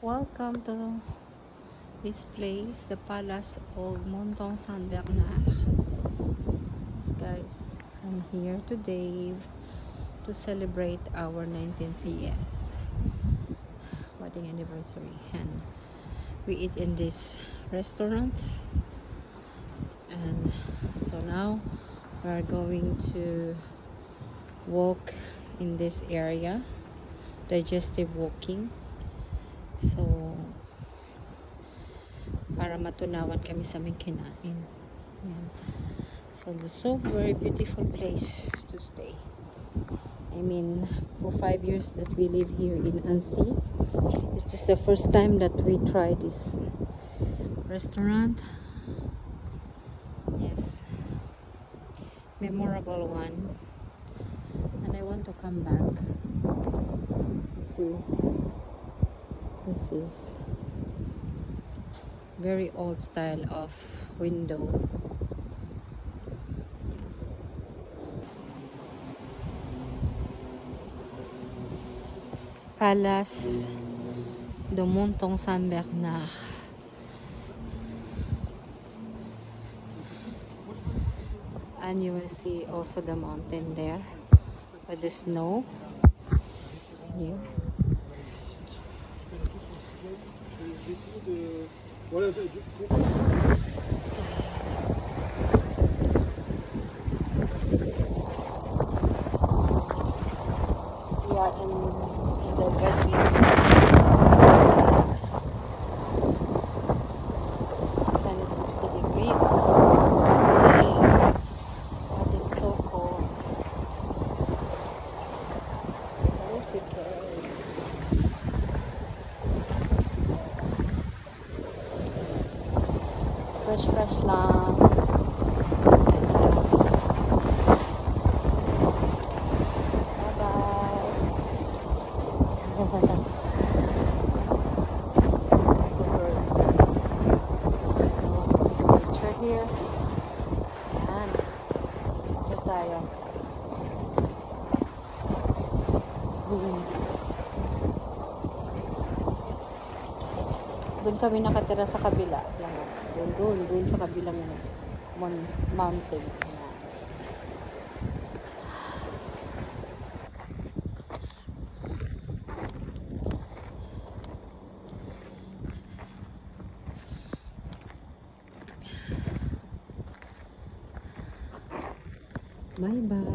Welcome to this place, the Palace of Monton Saint Bernard. Yes, guys, I'm here today to celebrate our 19th wedding anniversary, and we eat in this restaurant. And so now we are going to walk in this area, digestive walking. So para matunawan kami sa aming kinain. Yan. So this is so very beautiful place to stay. I mean, for 5 years that we live here in Annecy, it's just the first time that we try this restaurant. Yes, memorable one, and I want to come back. You see, this is very old style of window. Yes. Palace de Monton Saint Bernard. And you will see also the mountain there with the snow here. We are in the very and it's 60 degrees. That is so cold. Fresh lang. Bye-bye. Super nice. Picture here. Ayan. Ito tayo. Doon kami nakatira sa kabila. Doon sa kabilang mountain. Bye bye.